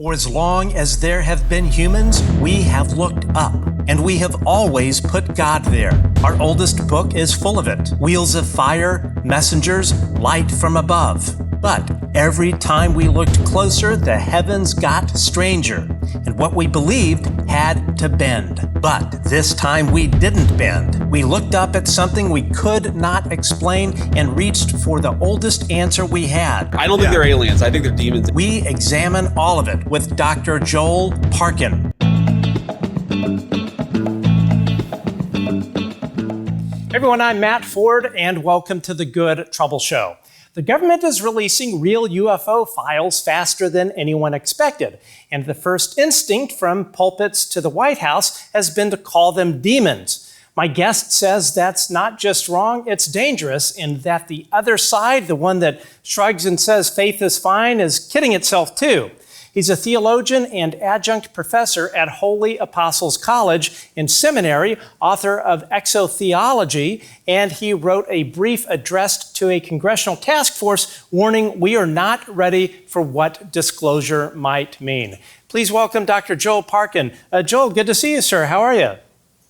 For as long as there have been humans, we have looked up, and we have always put God there. Our oldest book is full of it. Wheels of fire, messengers, light from above. But every time we looked closer, the heavens got stranger, and what we believed had to bend. But this time we didn't bend. We looked up at something we could not explain and reached for the oldest answer we had. I don't think they're aliens. I think they're demons. We examine all of it with Dr. Joel Parkyn. Hey everyone, I'm Matt Ford, and welcome to the Good Trouble Show. The government is releasing real UFO files faster than anyone expected, and the first instinct from pulpits to the White House has been to call them demons. My guest says that's not just wrong, it's dangerous, and that the other side, the one that shrugs and says faith is fine, is kidding itself too. He's a theologian and adjunct professor at Holy Apostles College and Seminary, author of Exotheology, and he wrote a brief address to a congressional task force warning we are not ready for what disclosure might mean. Please welcome Dr. Joel Parkyn. Joel, good to see you, sir. How are you?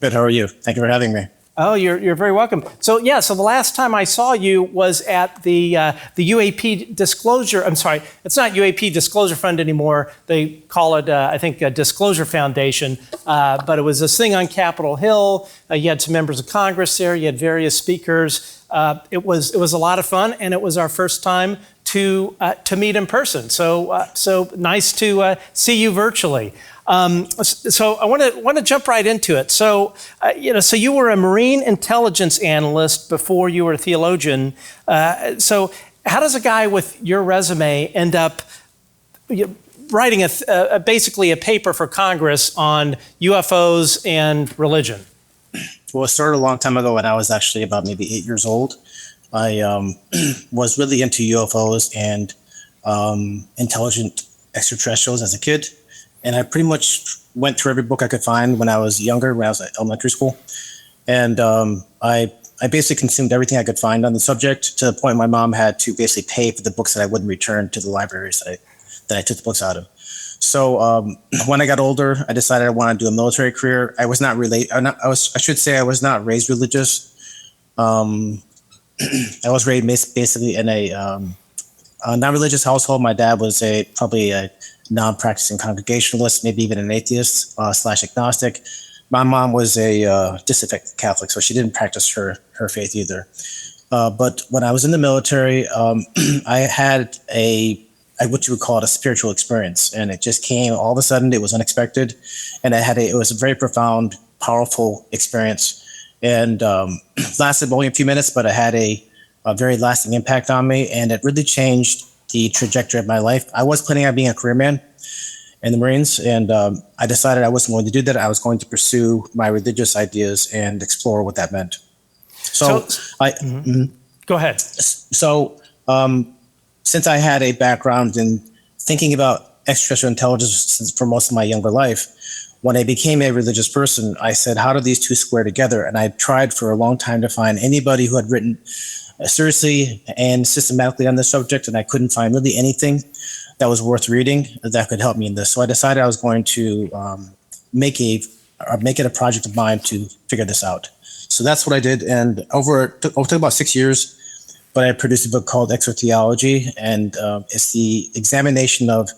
Good. How are you? Thank you for having me. Oh, you're very welcome. So the last time I saw you was at the UAP disclosure. I'm sorry, it's not UAP Disclosure Fund anymore. They call it, I think, a Disclosure Foundation. But it was this thing on Capitol Hill. You had some members of Congress there. You had various speakers. It was a lot of fun, and it was our first time to meet in person. So nice to see you virtually. So I want to jump right into it. So you were a marine intelligence analyst before you were a theologian. So how does a guy with your resume end up writing basically a paper for Congress on UFOs and religion? Well, it started a long time ago when I was actually about maybe 8 years old. I was really into UFOs and intelligent extraterrestrials as a kid. And I pretty much went through every book I could find when I was younger, when I was at elementary school. And I basically consumed everything I could find on the subject, to the point my mom had to basically pay for the books that I wouldn't return to the libraries that I took the books out of. So when I got older, I decided I wanted to do a military career. I was not I was not raised religious. I was raised basically in a non-religious household. My dad was probably a non-practicing Congregationalist, maybe even an atheist / agnostic. My mom was a disaffected Catholic, so she didn't practice her faith either. But when I was in the military, I had what you would call it, a spiritual experience, and it just came all of a sudden. It was unexpected, and it was a very profound, powerful experience, and lasted only a few minutes, but it had a very lasting impact on me, and it really changed the trajectory of my life. I was planning on being a career man in the Marines, and I decided I wasn't going to do that. I was going to pursue my religious ideas and explore what that meant. Go ahead. So since I had a background in thinking about extraterrestrial intelligence for most of my younger life, when I became a religious person, I said, how do these two square together? And I tried for a long time to find anybody who had written seriously and systematically on this subject, and I couldn't find really anything that was worth reading that could help me in this. So I decided I was going to make it a project of mine to figure this out. So that's what I did, and it took about 6 years, but I produced a book called Exotheology, and it's the examination of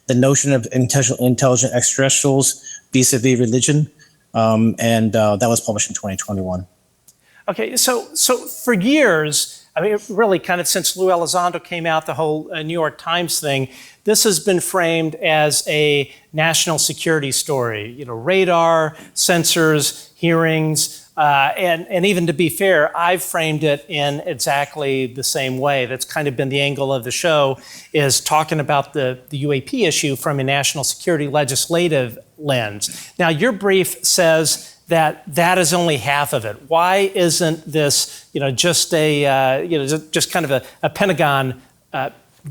the notion of intelligent extraterrestrials vis-a-vis religion, and that was published in 2021. Okay, so for years, I mean, really kind of since Lou Elizondo came out, the whole New York Times thing, this has been framed as a national security story. Radar, sensors, hearings, and even to be fair, I've framed it in exactly the same way. That's kind of been the angle of the show, is talking about the UAP issue from a national security legislative lens. Now, your brief says that is only half of it. Why isn't this, just kind of a Pentagon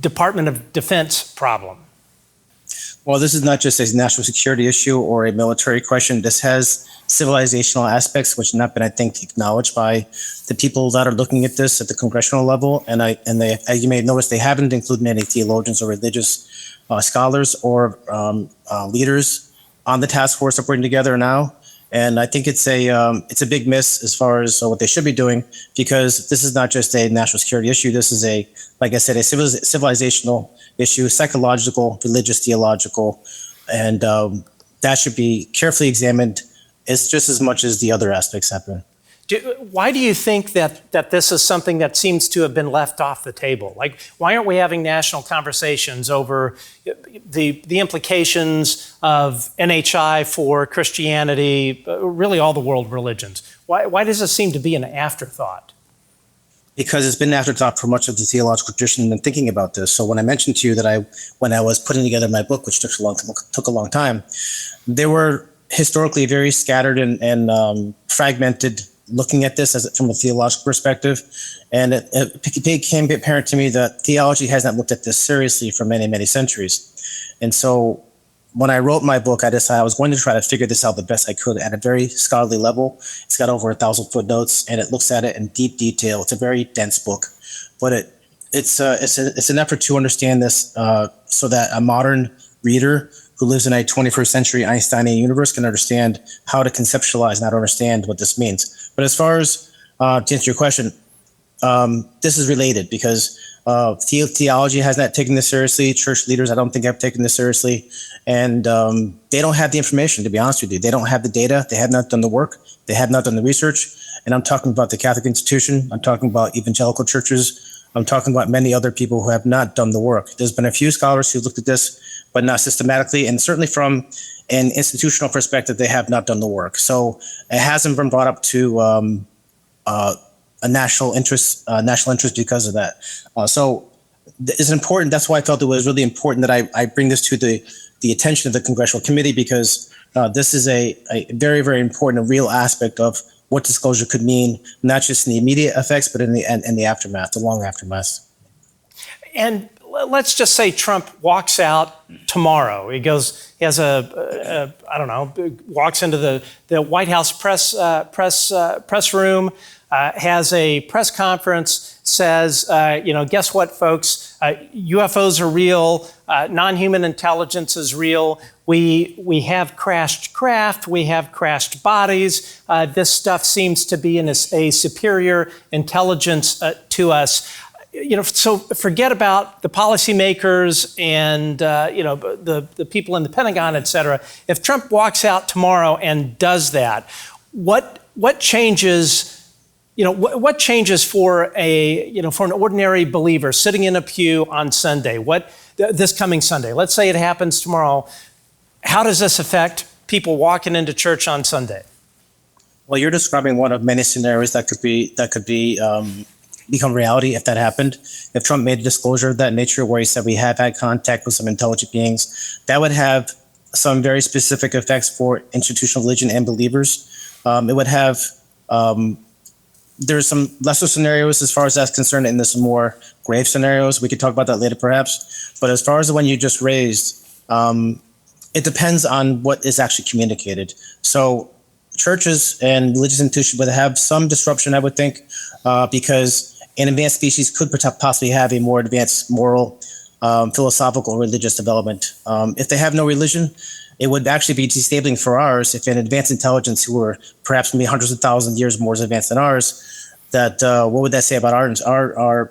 Department of Defense problem? Well, this is not just a national security issue or a military question. This has civilizational aspects, which have not been, I think, acknowledged by the people that are looking at this at the congressional level. And they, as you may notice, they haven't included any theologians or religious scholars or leaders on the task force operating together now. And I think it's a big miss as far as what they should be doing, because this is not just a national security issue. This is a, like I said, a civilizational issue, psychological, religious, theological, and that should be carefully examined. It's just as much as the other aspects have been. Why do you think that this is something that seems to have been left off the table? Like, why aren't we having national conversations over the implications of NHI for Christianity, really all the world religions? Why does this seem to be an afterthought? Because it's been an afterthought for much of the theological tradition and thinking about this. So when I mentioned to you that when I was putting together my book, which took a long time, they were historically very scattered and fragmented looking at this from a theological perspective. And it became apparent to me that theology has not looked at this seriously for many, many centuries. And so when I wrote my book, I decided I was going to try to figure this out the best I could at a very scholarly level. It's got over 1,000 footnotes, and it looks at it in deep detail. It's a very dense book, but it's an effort to understand this so that a modern reader who lives in a 21st century Einsteinian universe can understand how to conceptualize and how to understand what this means. But as far as to answer your question, this is related because theology has not taken this seriously. Church leaders, I don't think, have taken this seriously. And they don't have the information, to be honest with you. They don't have the data. They have not done the work. They have not done the research. And I'm talking about the Catholic institution. I'm talking about evangelical churches. I'm talking about many other people who have not done the work. There's been a few scholars who looked at this, but not systematically. And certainly from an institutional perspective, they have not done the work. So it hasn't been brought up to a national interest because of that. So it's important. That's why I felt it was really important that I bring this to the attention of the Congressional Committee, because this is a very, very important, real aspect of what disclosure could mean, not just in the immediate effects, but in the aftermath, the long aftermath. And let's just say Trump walks out tomorrow. He has walks into the White House press room, has a press conference, says, guess what, folks? UFOs are real. Non-human intelligence is real. We have crashed craft. We have crashed bodies. This stuff seems to be a superior intelligence to us. So forget about the policymakers and the people in the Pentagon, et cetera. If Trump walks out tomorrow and does that, what changes? What changes for an ordinary believer sitting in a pew on Sunday? This coming Sunday? Let's say it happens tomorrow. How does this affect people walking into church on Sunday? Well, you're describing one of many scenarios that could become reality if that happened. If Trump made a disclosure of that nature where he said we have had contact with some intelligent beings, that would have some very specific effects for institutional religion and believers. It would have, there's some lesser scenarios as far as that's concerned, and there's some more grave scenarios. We could talk about that later perhaps. But as far as the one you just raised, it depends on what is actually communicated. So churches and religious institutions would have some disruption, I would think, because an advanced species could possibly have a more advanced moral, philosophical, religious development. If they have no religion, it would actually be destabilizing for ours if an advanced intelligence who were perhaps maybe hundreds of thousands of years more advanced than ours, that what would that say about our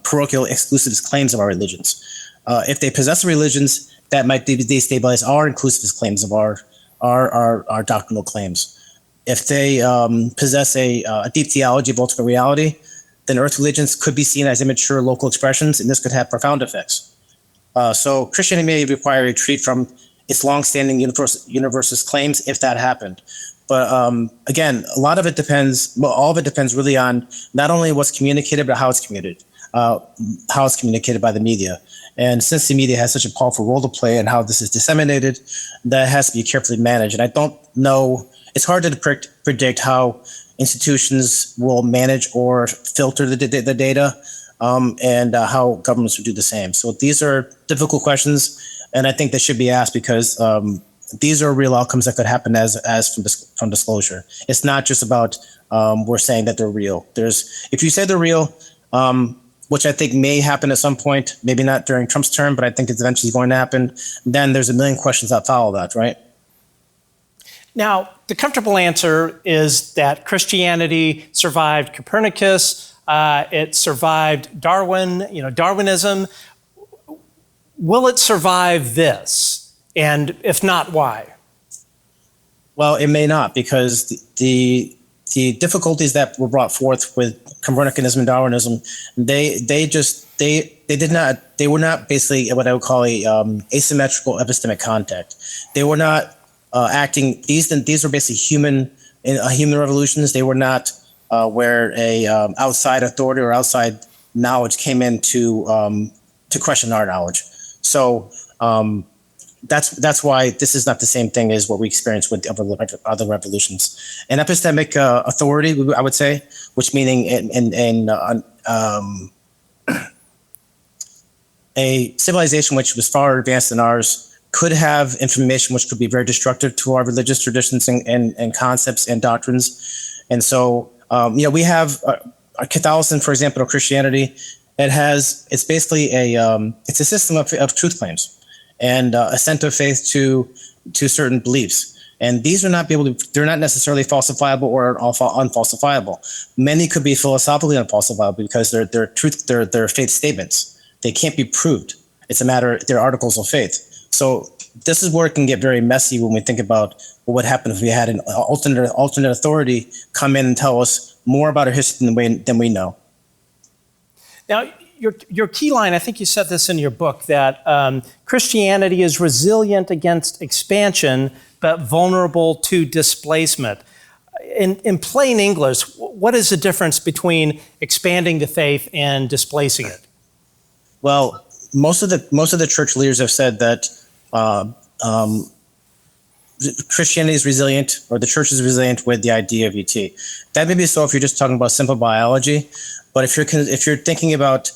parochial exclusivist claims of our religions? If they possess religions, that might destabilize our inclusivist claims of our doctrinal claims. If they possess a deep theology of ultimate reality, then earth religions could be seen as immature local expressions, and this could have profound effects. So Christianity may require a retreat from its long-standing universalist claims if that happened. But again, a lot of it depends, well, all of it depends really on not only what's communicated, but how it's communicated by the media. And since the media has such a powerful role to play in how this is disseminated, that has to be carefully managed. And I don't know, it's hard to predict how institutions will manage or filter the data. and how governments would do the same. So these are difficult questions, and I think they should be asked because these are real outcomes that could happen as from disclosure. It's not just about we're saying that they're real. If you say they're real, which I think may happen at some point, maybe not during Trump's term, but I think it's eventually going to happen, then there's a million questions that follow that, right? Now, the comfortable answer is that Christianity survived Copernicus, it survived Darwin, Darwinism. Will it survive this? And if not, why? Well, it may not, because the difficulties that were brought forth with Copernicanism and Darwinism, they were not basically what I would call a asymmetrical epistemic contact. They were not acting. These were basically human revolutions. They were not where a outside authority or outside knowledge came in to question our knowledge. So that's why this is not the same thing as what we experienced with other revolutions. An epistemic authority, I would say, which meaning a civilization which was far advanced than ours could have information which could be very destructive to our religious traditions and concepts and doctrines. And so, we have Catholicism, for example, or Christianity. It's basically it's a system of truth claims and assent of faith to certain beliefs. And these are they're not necessarily falsifiable or unfalsifiable. Many could be philosophically unfalsifiable because they're faith statements. They can't be proved. It's a matter, they're articles of faith. So this is where it can get very messy when we think about what would happen if we had an alternate authority come in and tell us more about our history than we know. Now, your key line, I think you said this in your book, that Christianity is resilient against expansion, but vulnerable to displacement. In plain English, what is the difference between expanding the faith and displacing it? Well, most of the church leaders have said that Christianity is resilient, or the church is resilient with the idea of ET. That may be so if you're just talking about simple biology, but if you're thinking about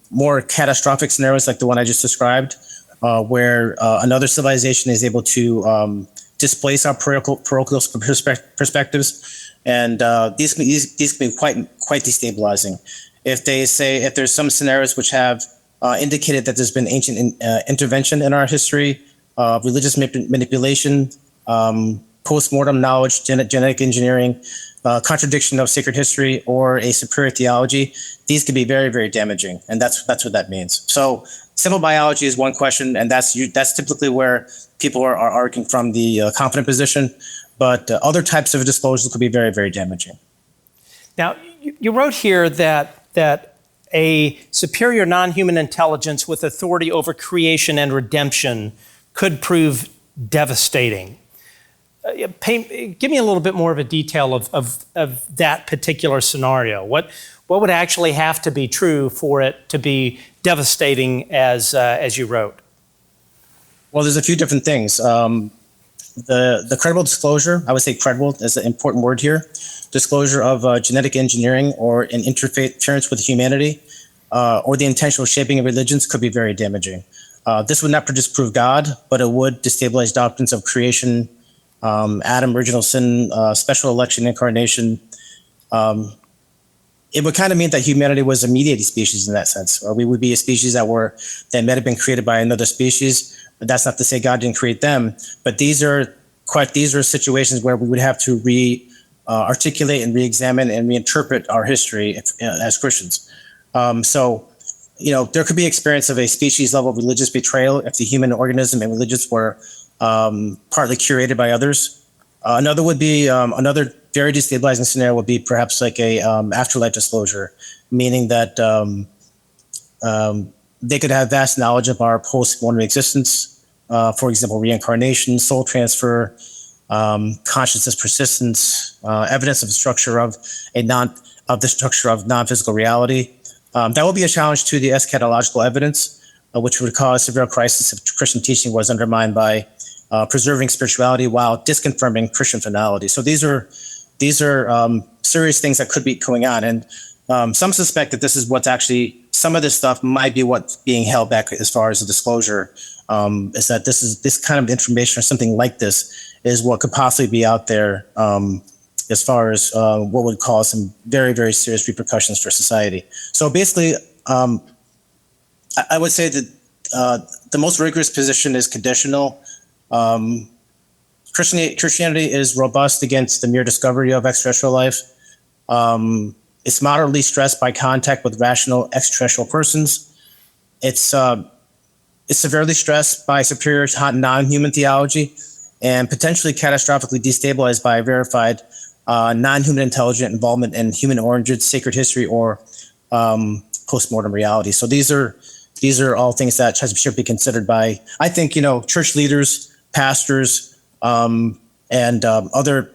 more catastrophic scenarios like the one I just described, where another civilization is able to displace our parochial perspectives, and these can be quite destabilizing. If there's some scenarios which have indicated that there's been ancient intervention in our history, religious manipulation, post-mortem knowledge, genetic engineering, contradiction of sacred history, or a superior theology, these can be very, very damaging, and that's what that means. So simple biology is one question, and that's typically where people are arguing from the confident position, but other types of disclosures could be very, very damaging. Now, you wrote here that a superior non-human intelligence with authority over creation and redemption could prove devastating. Give me a little bit more of a detail of that particular scenario. What would actually have to be true for it to be devastating, as you wrote? Well, there's a few different things. The credible disclosure, I would say credible is an important word here. Disclosure of genetic engineering or an interference with humanity, or the intentional shaping of religions could be very damaging. This would not disprove God, but it would destabilize doctrines of creation, Adam, original sin, special election, incarnation. It would kind of mean that humanity was a mediated species in that sense, or we would be a species that might have been created by another species. But that's not to say God didn't create them. But these are situations where we would have to articulate and re-examine and reinterpret our history as Christians. So, there could be experience of a species level religious betrayal if the human organism and religions were partly curated by others. Another very destabilizing scenario would be perhaps like a afterlife disclosure, meaning that they could have vast knowledge of our post-mortem existence, for example, reincarnation, soul transfer, consciousness persistence, evidence of the structure of non-physical reality. That would be a challenge to the eschatological evidence, which would cause severe crisis if Christian teaching was undermined by preserving spirituality while disconfirming Christian finality. So these are serious things that could be going on. And some suspect that this is what's actually, some of this stuff might be what's being held back as far as the disclosure, is that this kind of information or something like this is what could possibly be out there as far as what would cause some very, very serious repercussions for society. So basically, I would say that the most rigorous position is conditional. Christianity is robust against the mere discovery of extraterrestrial life. It's moderately stressed by contact with rational extraterrestrial persons. It's severely stressed by superior non-human theology and potentially catastrophically destabilized by verified non-human intelligent involvement in human origins, sacred history, or post-mortem reality. So these are all things that should be considered by, I think, church leaders, pastors, and other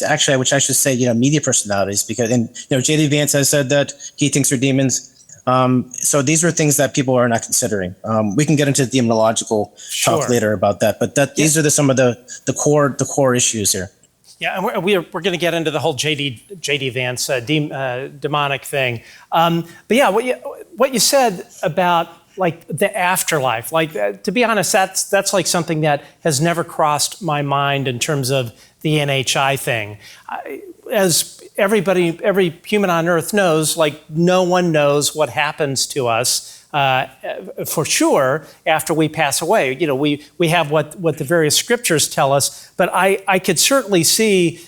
actually, which I should say, media personalities, because J.D. Vance has said that he thinks they're demons. So these are things that people are not considering. We can get into demonological talk later about that, but these are some of the core issues here. Yeah, and we're going to get into the whole J.D. Vance demonic thing. But yeah, what you said about like the afterlife, to be honest, that's like something that has never crossed my mind in terms of the NHI thing. As every human on earth knows, like no one knows what happens to us for sure after we pass away. We have what the various scriptures tell us, but I could certainly see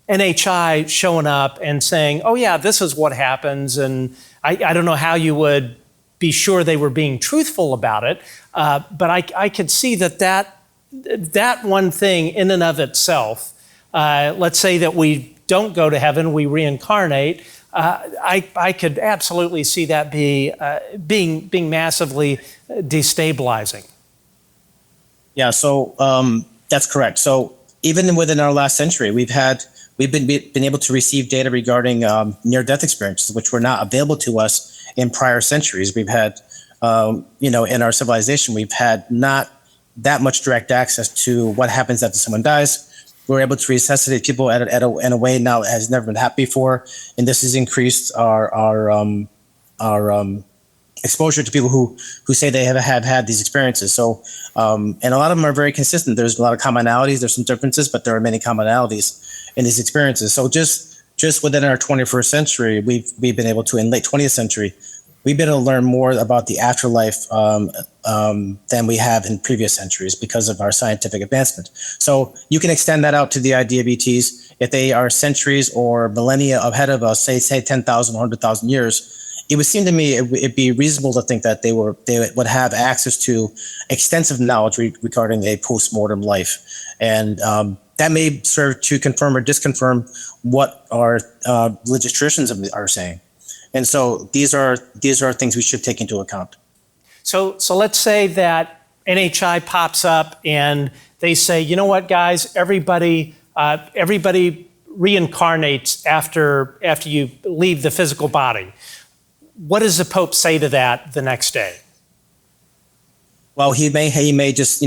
NHI showing up and saying, oh yeah, this is what happens, and I don't know how you would be sure they were being truthful about it, but I could see that one thing in and of itself, let's say that we don't go to heaven, we reincarnate, I could absolutely see that being massively destabilizing. Yeah, so that's correct. So even within our last century, we've been able to receive data regarding near-death experiences, which were not available to us in prior centuries. We've had, in our civilization, we've had not that much direct access to what happens after someone dies. We're able to resuscitate people in a way now that has never been happened before, and this has increased our exposure to people who say they have had these experiences. So, and a lot of them are very consistent. There's a lot of commonalities. There's some differences, but there are many commonalities in these experiences. So just within our 21st century, we've been able to, in late 20th century, we've been able to learn more about the afterlife than we have in previous centuries because of our scientific advancement. So you can extend that out to the idea of ETs. If they are centuries or millennia ahead of us, say 10,000, 100,000 years, it would seem to me it'd be reasonable to think that they would have access to extensive knowledge regarding a post-mortem life. And that may serve to confirm or disconfirm what our religious traditions are saying. And so these are things we should take into account. So let's say that NHI pops up and they say, you know what, guys, everybody reincarnates after you leave the physical body. What does the Pope say to that the next day? Well, he may just,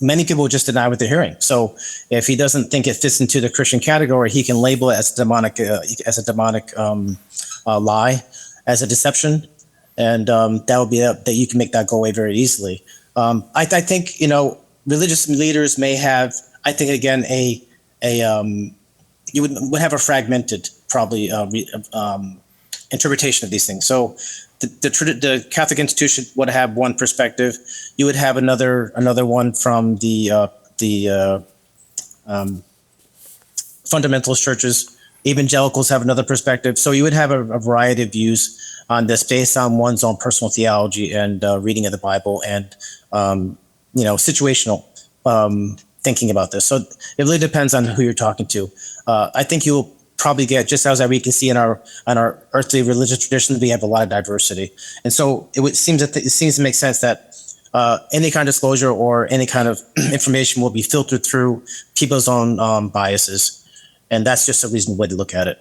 many people just deny what they're hearing. So if he doesn't think it fits into the Christian category, he can label it as a demonic lie, as a deception, and that would be that you can make that go away very easily. I think religious leaders may have, I think again, you would have a fragmented probably interpretation of these things. So the Catholic institution would have one perspective. You would have another one from the fundamentalist churches. Evangelicals have another perspective. So you would have a variety of views on this based on one's own personal theology and reading of the Bible and situational thinking about this. So it really depends on who you're talking to. I think you'll probably get, just as we can see in our earthly religious traditions, we have a lot of diversity, and so it seems to make sense that any kind of disclosure or any kind of information will be filtered through people's own biases, and that's just a reasonable way to look at it.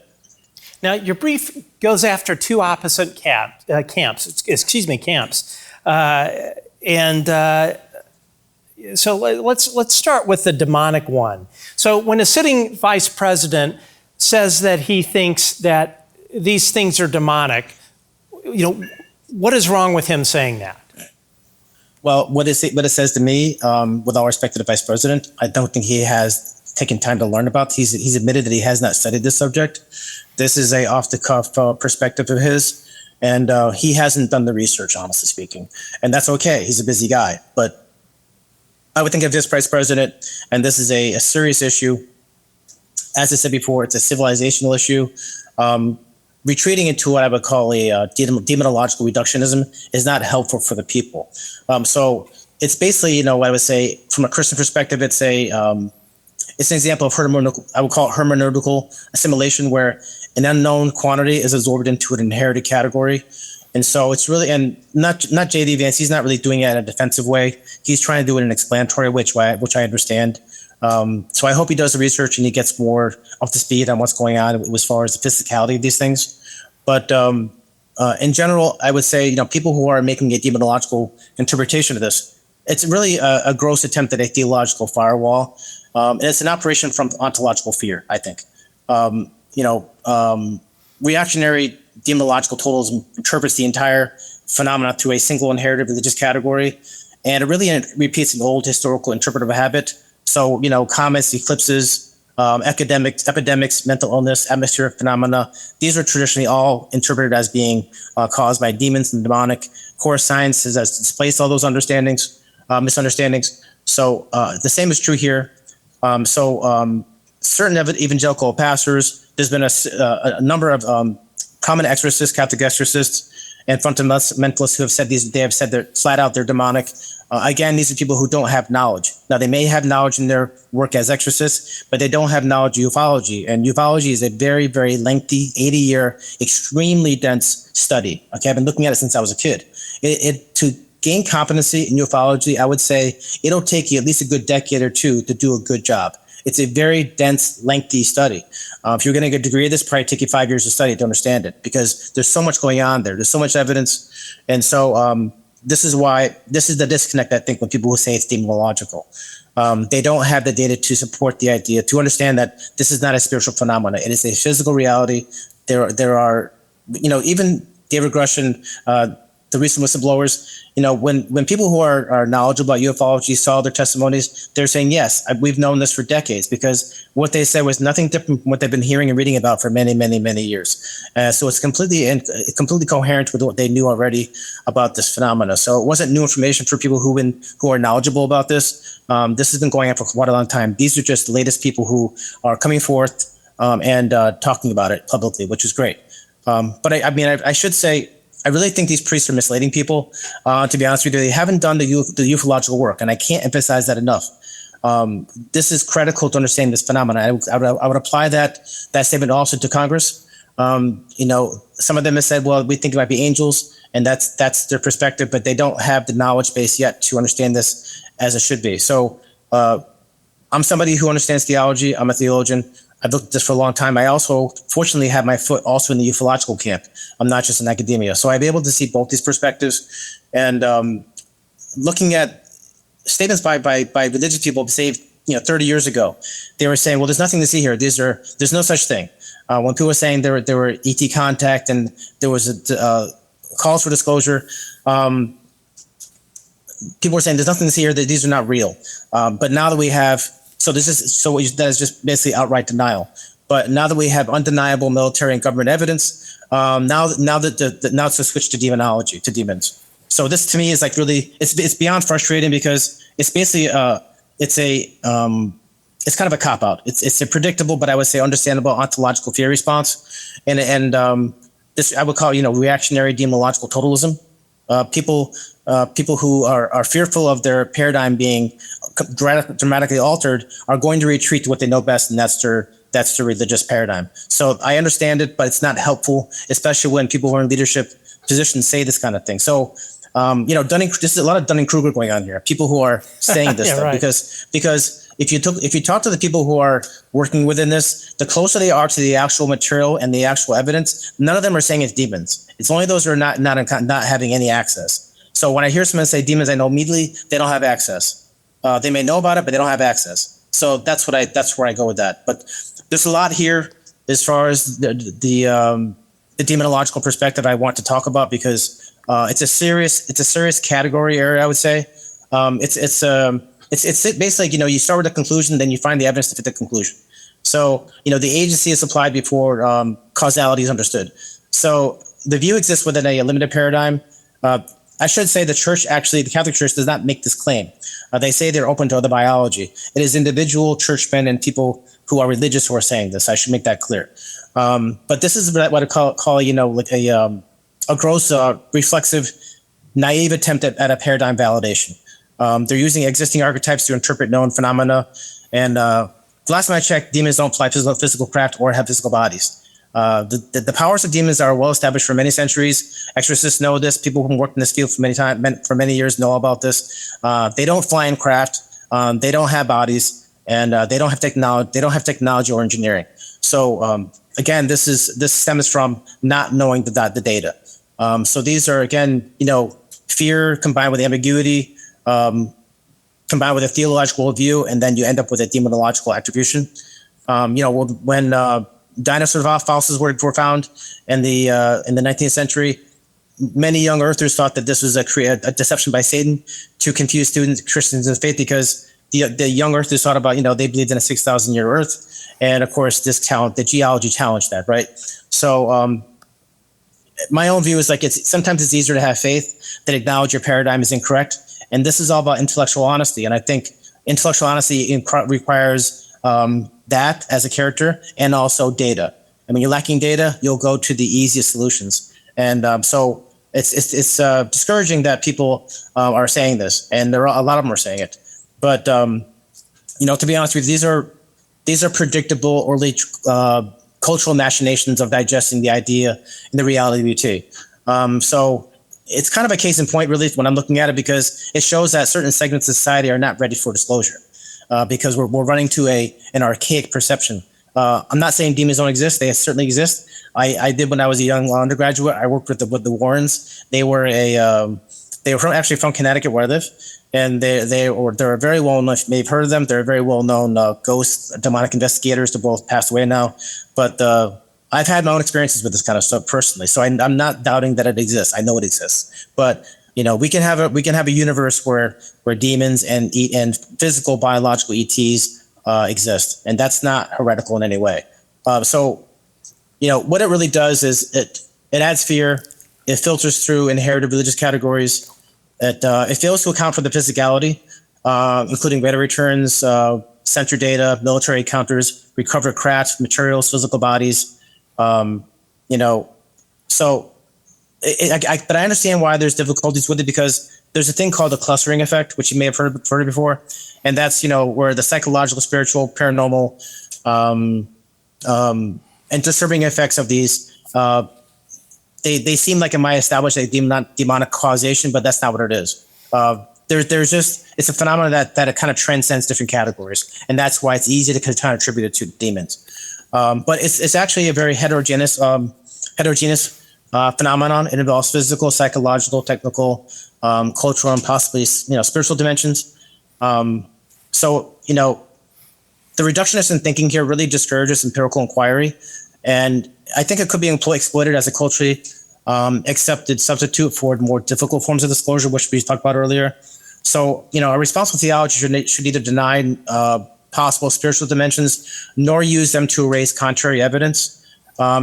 Now, your brief goes after two opposite camps. So let's start with the demonic one. So when a sitting vice president says that he thinks that these things are demonic, what is wrong with him saying that? Well, what it says to me, with all respect to the vice president, I don't think he has taken time to learn about. He's admitted that he has not studied this subject. This is a off the cuff perspective of his, and he hasn't done the research, honestly speaking. And that's okay. He's a busy guy, but I would think of this vice president, and this is a serious issue. As I said before, it's a civilizational issue. Retreating into what I would call a demonological reductionism is not helpful for the people. So it's basically, what I would say from a Christian perspective, it's an example of I would call it hermeneutical assimilation, where an unknown quantity is absorbed into an inherited category. And so it's really, and not J.D. Vance, he's not really doing it in a defensive way. He's trying to do it in an explanatory way, which I understand. So I hope he does the research and he gets more up to speed on what's going on as far as the physicality of these things. But in general, I would say, people who are making a demonological interpretation of this, it's really a gross attempt at a theological firewall. And it's an operation from ontological fear, I think. Reactionary demonological totalism interprets the entire phenomena through a single inherited religious category. And it really repeats an old historical interpretive habit. So, comets, eclipses, epidemics, mental illness, atmospheric phenomena, these are traditionally all interpreted as being caused by demons and demonic. Core science has displaced all those misunderstandings. So the same is true here. Certain evangelical pastors, there's been a number of prominent exorcists, Catholic exorcists, and fundamentalists who have said they have said they're flat out they're demonic. Again, these are people who don't have knowledge. Now, they may have knowledge in their work as exorcists, but they don't have knowledge of ufology. And ufology is a very, very lengthy, 80-year, extremely dense study. Okay, I've been looking at it since I was a kid. To gain competency in ufology, I would say it'll take you at least a good decade or two to do a good job. It's a very dense, lengthy study. If you're going to get a degree of this, probably take you 5 years to study to understand it, because there's so much going on there. There's so much evidence. And so this is the disconnect, I think, when people who say it's demonological. They don't have the data to support the idea, to understand that this is not a spiritual phenomenon. It is a physical reality. There are, even David Grushin, the recent whistleblowers, when people who are knowledgeable about ufology saw their testimonies, they're saying, yes, we've known this for decades, because what they said was nothing different from what they've been hearing and reading about for many, many, many years. So it's completely coherent with what they knew already about this phenomena. So it wasn't new information for people who are knowledgeable about this. This has been going on for quite a long time. These are just the latest people who are coming forth and talking about it publicly, which is great. But I should say, I really think these priests are misleading people. To be honest with you, they haven't done the ufological work, and I can't emphasize that enough. This is critical to understand this phenomenon. I would apply that statement also to Congress. Some of them have said, well, we think it might be angels, and that's their perspective, but they don't have the knowledge base yet to understand this as it should be. So I'm somebody who understands theology. I'm a theologian. I've looked at this for a long time. I also, fortunately, have my foot also in the ufological camp. I'm not just in academia. So I've been able to see both these perspectives. And looking at statements by religious people, say, 30 years ago, they were saying, well, there's nothing to see here. There's no such thing. When people were saying there were ET contact and there was calls for disclosure, people were saying there's nothing to see here, that these are not real. But now that we have, that is just basically outright denial. But now that we have undeniable military and government evidence, now it's a switch to demonology, to demons. So this to me is like really, it's beyond frustrating, because it's basically it's kind of a cop out. It's a predictable, but I would say understandable ontological fear response, and this I would call reactionary demonological totalism. People who are fearful of their paradigm being dramatically altered are going to retreat to what they know best, and that's their religious paradigm. So I understand it, but it's not helpful, especially when people who are in leadership positions say this kind of thing. So this is a lot of Dunning-Kruger going on here. People who are saying this stuff, right. because if you talk to the people who are working within this, the closer they are to the actual material and the actual evidence, none of them are saying it's demons. It's only those who are not having any access. So when I hear someone say demons, I know immediately they don't have access. They may know about it, but they don't have access. So that's where I go with that. But there's a lot here as far as the the demonological perspective I want to talk about because it's a serious category area, I would say. It's basically, you start with a conclusion, then you find the evidence to fit the conclusion. So, the agency is applied before causality is understood. So the view exists within a limited paradigm. I should say the Catholic Church does not make this claim. They say they're open to other biology. It is individual churchmen and people who are religious who are saying this. I should make that clear. But this is what I call like a gross, reflexive, naive attempt at a paradigm validation. They're using existing archetypes to interpret known phenomena. And last time I checked, demons don't fly physical craft or have physical bodies. The powers of demons are well established for many centuries. Exorcists know this. People who worked in this field for many years know about this. They don't fly in craft. They don't have bodies, and they don't have technology. They don't have technology or engineering. So again, this stems from not knowing the data. So these are again, fear combined with ambiguity, combined with a theological view, and then you end up with a demonological attribution. When dinosaur fossils were found in the 19th century, many young earthers thought that this was a deception by Satan to confuse students, Christians in faith, because the young earthers thought about, they believed in a 6,000-year earth. And of course, the geology challenged that, right? So my own view is sometimes it's easier to have faith than acknowledge your paradigm is incorrect. And this is all about intellectual honesty. And I think intellectual honesty requires that as a character and also data. And when you're lacking data, you'll go to the easiest solutions. And so it's discouraging that people are saying this, and a lot of them are saying it. But to be honest with you, these are predictable early cultural machinations of digesting the idea and the reality of UT. So it's kind of a case in point, really, when I'm looking at it, because it shows that certain segments of society are not ready for disclosure. Because we're running to an archaic perception. I'm not saying demons don't exist; they certainly exist. I did when I was a young undergraduate. I worked with the Warrens. They were actually from Connecticut, where I live, and they're very well known. You may have heard of them. They're very well known ghost demonic investigators. They're both passed away now, but I've had my own experiences with this kind of stuff personally. So I'm not doubting that it exists. I know it exists, but we can have a universe where demons and physical biological ETs exist, and that's not heretical in any way. So what it really does is it adds fear. It filters through inherited religious categories. It fails to account for the physicality, including weather returns, sensor data, military encounters, recovered craft, materials, physical bodies. So. But I understand why there's difficulties with it, because there's a thing called the clustering effect, which you may have heard of before, and that's where the psychological, spiritual, paranormal, and disturbing effects of these they seem like it might establish a demonic causation, but that's not what it is. There's just it's a phenomenon that it kind of transcends different categories, and that's why it's easy to kind of attribute it to demons. But it's actually a very heterogeneous phenomenon. It involves physical, psychological, technical, cultural, and possibly spiritual dimensions. So the reductionist in thinking here really discourages empirical inquiry, and I think it could be exploited as a culturally accepted substitute for more difficult forms of disclosure, which we talked about earlier. So a responsible theology should neither deny possible spiritual dimensions nor use them to erase contrary evidence,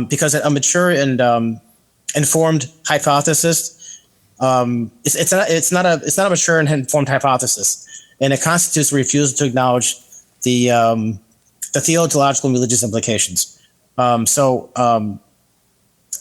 because a mature and informed hypothesis, it's not a mature and informed hypothesis, and it constitutes a refusal to acknowledge the theological and religious implications.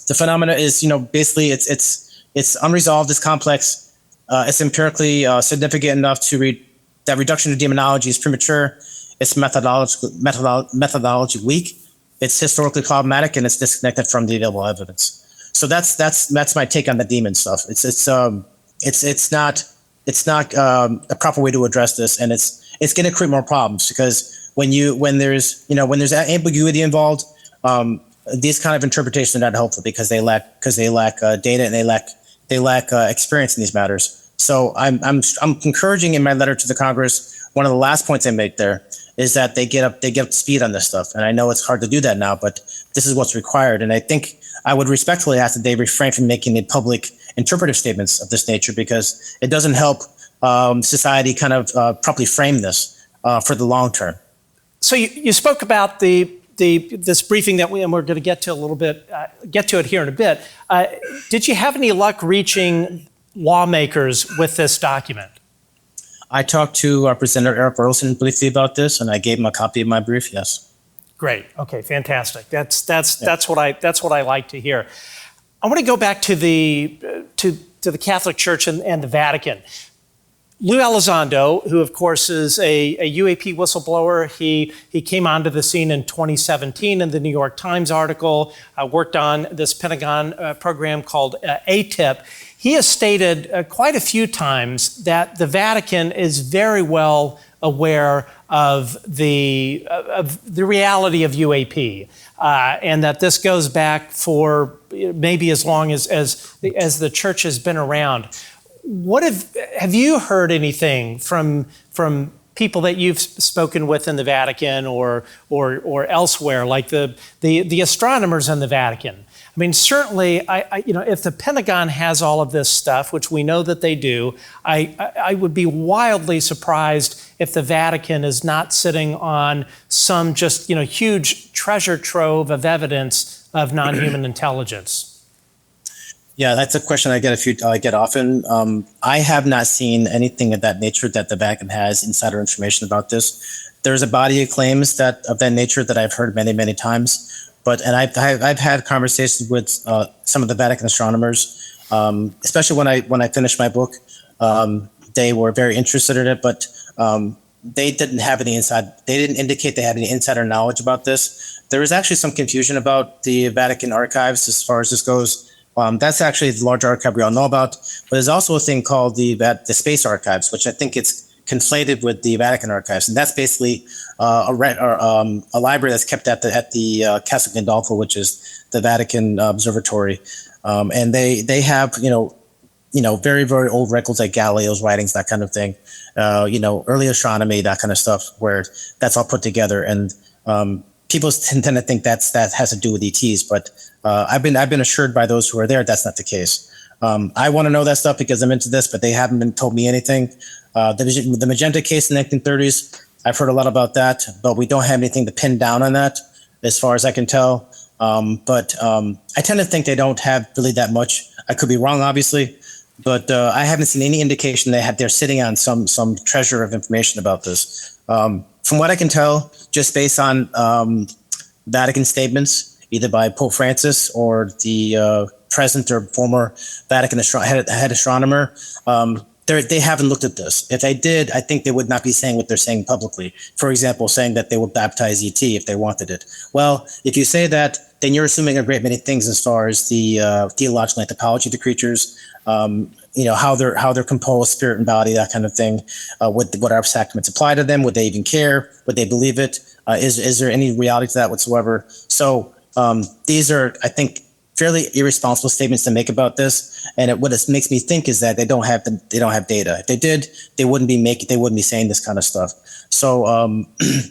The phenomena is basically it's unresolved, it's complex, it's empirically significant enough to read that reduction to demonology is premature, it's methodology weak, it's historically problematic, and it's disconnected from the available evidence. So that's my take on the demon stuff. It's not a proper way to address this, and it's going to create more problems, because when there's ambiguity involved, these kind of interpretations are not helpful because they lack data, and they lack experience in these matters. So I'm encouraging in my letter to the Congress. One of the last points I make there is that they get up to speed on this stuff, and I know it's hard to do that now, but this is what's required. And I think I would respectfully ask that they refrain from making any public interpretive statements of this nature, because it doesn't help society kind of properly frame this for the long term. So you spoke about this briefing that we're going to get to a little bit, get to it here in a bit. Did you have any luck reaching lawmakers with this document? I talked to Representative Eric Burlison briefly about this, and I gave him a copy of my brief. Yes. Great. Okay. Fantastic. That's what I like to hear. I want to go back to the Catholic Church and the Vatican. Lou Elizondo, who of course is a UAP whistleblower, he came onto the scene in 2017 in the New York Times article, worked on this Pentagon program called ATIP. He has stated quite a few times that the Vatican is very well aware of the reality of UAP, and that this goes back for maybe as long as the church has been around. What have you heard anything from people that you've spoken with in the Vatican or elsewhere, like the astronomers in the Vatican? I mean, certainly, if the Pentagon has all of this stuff, which we know that they do, I would be wildly surprised if the Vatican is not sitting on some just huge treasure trove of evidence of non-human intelligence. Yeah, that's a question I get often. I have not seen anything of that nature that the Vatican has insider information about this. There's a body of claims of that nature that I've heard many, many times. I've had conversations with some of the Vatican astronomers, especially when I finished my book. They were very interested in it, but they didn't have any They didn't indicate they had any insider knowledge about this. There is actually some confusion about the Vatican archives as far as this goes. That's actually the large archive we all know about, but there's also a thing called the space archives, which I think it's conflated with the Vatican archives, and that's basically a library that's kept at the Castle Gandolfo, which is the Vatican observatory, and they have very, very old records like Galileo's writings, that kind of thing, early astronomy, that kind of stuff, where that's all put together. And people tend to think that has to do with ETs, but I've been assured by those who are there that's not the case. I want to know that stuff because I'm into this, but they haven't told me anything. The Magenta case in the 1930s, I've heard a lot about that, but we don't have anything to pin down on that, as far as I can tell. But I tend to think they don't have really that much. I could be wrong, obviously, but I haven't seen any indication they're sitting on some treasure of information about this. From what I can tell, just based on Vatican statements, either by Pope Francis or the present or former Vatican head astronomer, they haven't looked at this. If they did, I think they would not be saying what they're saying publicly. For example, saying that they would baptize ET if they wanted it. Well, if you say that, then you're assuming a great many things as far as the theological anthropology of the creatures, how they're composed, spirit and body, that kind of thing. Would our sacraments apply to them? Would they even care? Would they believe it? Is there any reality to that whatsoever? So these are, I think, fairly irresponsible statements to make about this. And what it makes me think is that they don't have data. If they did, they wouldn't be saying this kind of stuff. So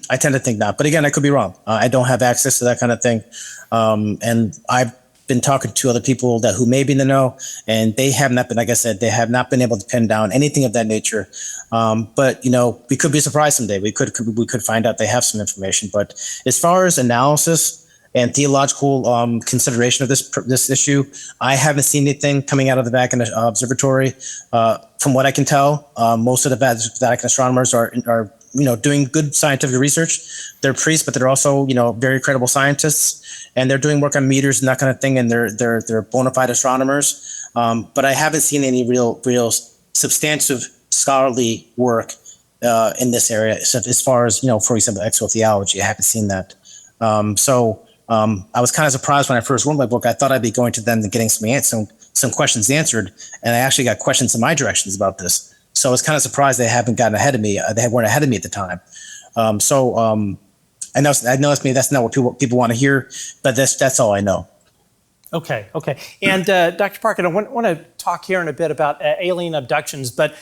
I tend to think not. But again, I could be wrong. I don't have access to that kind of thing. And I've been talking to other people who may be in the know, and they have not been, like I said, they have not been able to pin down anything of that nature. But we could be surprised someday. We could find out they have some information. But as far as analysis and theological consideration of this issue, I haven't seen anything coming out of the Vatican Observatory. From what I can tell, most of the Vatican astronomers are doing good scientific research. They're priests, but they're also very credible scientists, and they're doing work on meters and that kind of thing. And they're bona fide astronomers. But I haven't seen any real substantive scholarly work in this area, as far as for example, exotheology. I haven't seen that. I was kind of surprised when I first wrote my book. I thought I'd be going to them and getting some questions answered, and I actually got questions in my directions about this. So I was kind of surprised they haven't gotten ahead of me. They weren't ahead of me at the time. I know that's not what people want to hear, but that's all I know. Okay. And Dr. Parkyn, I want to talk here in a bit about alien abductions. But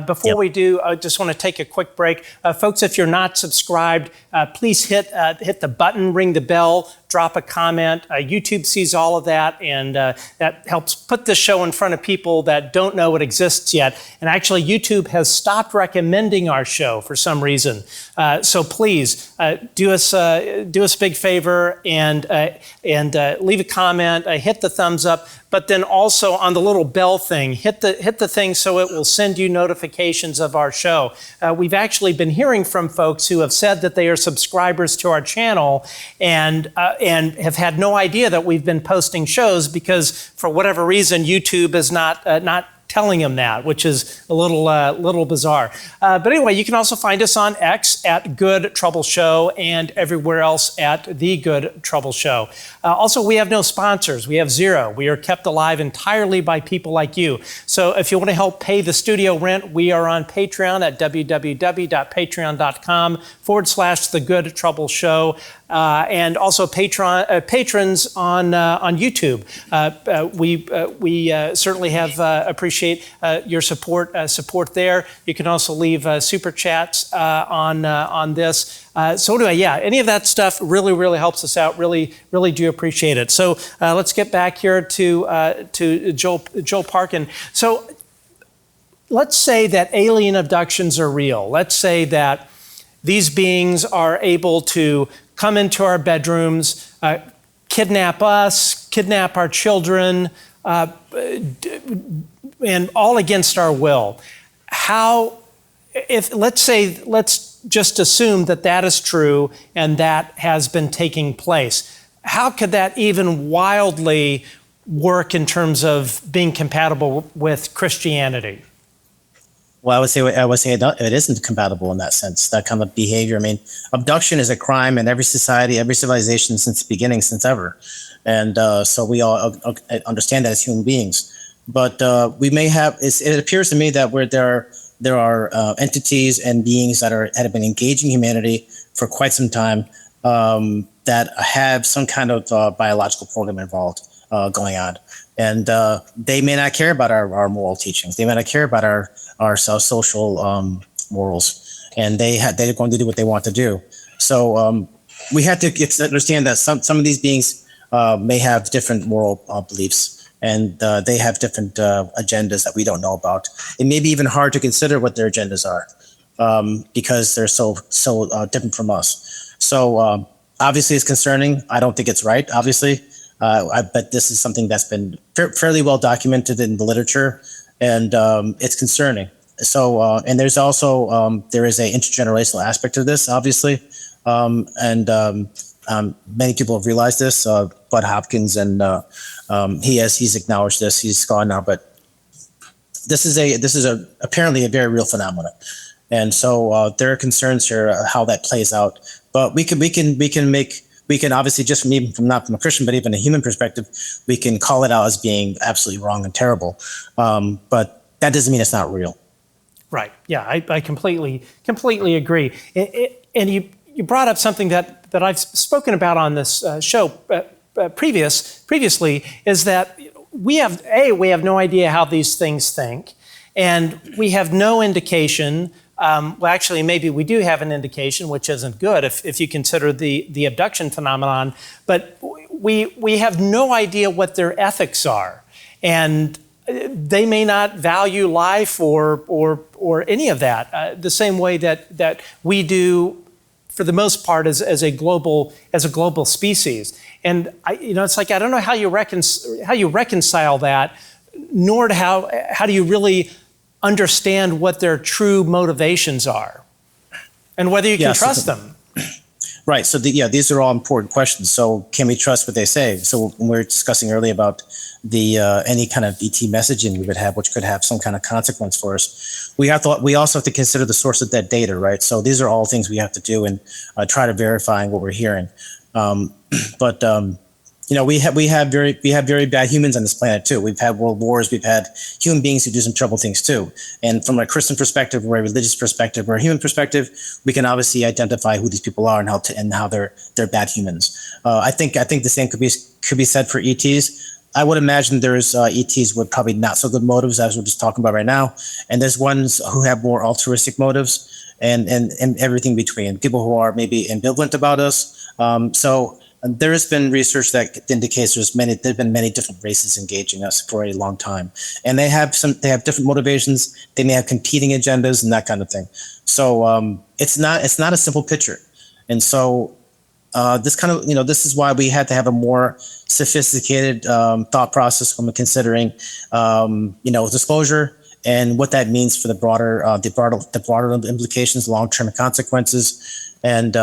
before we do, I just want to take a quick break. Folks, if you're not subscribed, please hit the button, ring the bell, drop a comment. YouTube sees all of that, and that helps put this show in front of people that don't know it exists yet. And actually, YouTube has stopped recommending our show for some reason. So please do us a big favor and leave a comment, hit the thumbs up. But then also on the little bell thing, hit the thing so it will send you notifications of our show. We've actually been hearing from folks who have said that they are subscribers to our channel and have had no idea that we've been posting shows because for whatever reason YouTube is not telling them that, which is a little bizarre. But anyway, you can also find us on X at Good Trouble Show and everywhere else at The Good Trouble Show. Also, we have no sponsors. We have zero. We are kept alive entirely by people like you. So if you want to help pay the studio rent, we are on Patreon at www.patreon.com/The Good Trouble Show. And also patrons on YouTube. We certainly have appreciate your support there. You can also leave super chats on this. So anyway, yeah, any of that stuff really helps us out. Really do appreciate it. So let's get back here to Joel Parkyn. So let's say that alien abductions are real. Let's say that these beings are able to come into our bedrooms, kidnap us, kidnap our children, and all against our will. Let's just assume that is true and that has been taking place. How could that even wildly work in terms of being compatible with Christianity? Well, I would say it isn't compatible in that sense, that kind of behavior. I mean, abduction is a crime in every society, every civilization since the beginning, since ever. And so we all understand that as human beings. But we may have, it appears to me that there are entities and beings that have been engaging humanity for quite some time that have some kind of biological program involved going on. And they may not care about our moral teachings. They may not care about our social morals, and they're going to do what they want to do. So we have to understand that some of these beings may have different moral beliefs, and they have different agendas that we don't know about. It may be even hard to consider what their agendas are because they're so different from us. So obviously, it's concerning. I don't think it's right. Obviously. But this is something that's been fairly well documented in the literature, and it's concerning. So, and there's also there is a intergenerational aspect of this, obviously, and many people have realized this. Bud Hopkins, and he's acknowledged this. He's gone now, but this is apparently a very real phenomenon, and so there are concerns here how that plays out. But we can obviously, just not from a Christian, but even a human perspective, we can call it out as being absolutely wrong and terrible. But that doesn't mean it's not real. Right. Yeah, I completely agree. And you brought up something that I've spoken about on this show previously, is that we have no idea how these things think, and we have no indication. Well, actually, maybe we do have an indication, which isn't good if you consider the abduction phenomenon, but we have no idea what their ethics are. And they may not value life or any of that the same way that we do for the most part as a global species. And it's like, I don't know how you reconcile that, nor how do you really understand what their true motivations are and whether you can trust them. Right. So these are all important questions. So can we trust what they say? So when we were discussing earlier about the any kind of ET messaging we would have, which could have some kind of consequence for us, we also have to consider the source of that data, right? So these are all things we have to do and try to verify what we're hearing. We have very bad humans on this planet too. We've had world wars. We've had human beings who do some trouble things too. And from a Christian perspective, or a religious perspective, or a human perspective, we can obviously identify who these people are and how they're bad humans. I think the same could be said for ETs. I would imagine there's ETs with probably not so good motives, as we're just talking about right now, and there's ones who have more altruistic motives, and everything between. People who are maybe ambivalent about us. So there has been research that indicates there've been many different races engaging us for a long time, and they have different motivations. They may have competing agendas and that kind of thing. So it's not a simple picture, and so this is why we had to have a more sophisticated thought process when we're considering disclosure and what that means for the broader implications, long-term consequences, and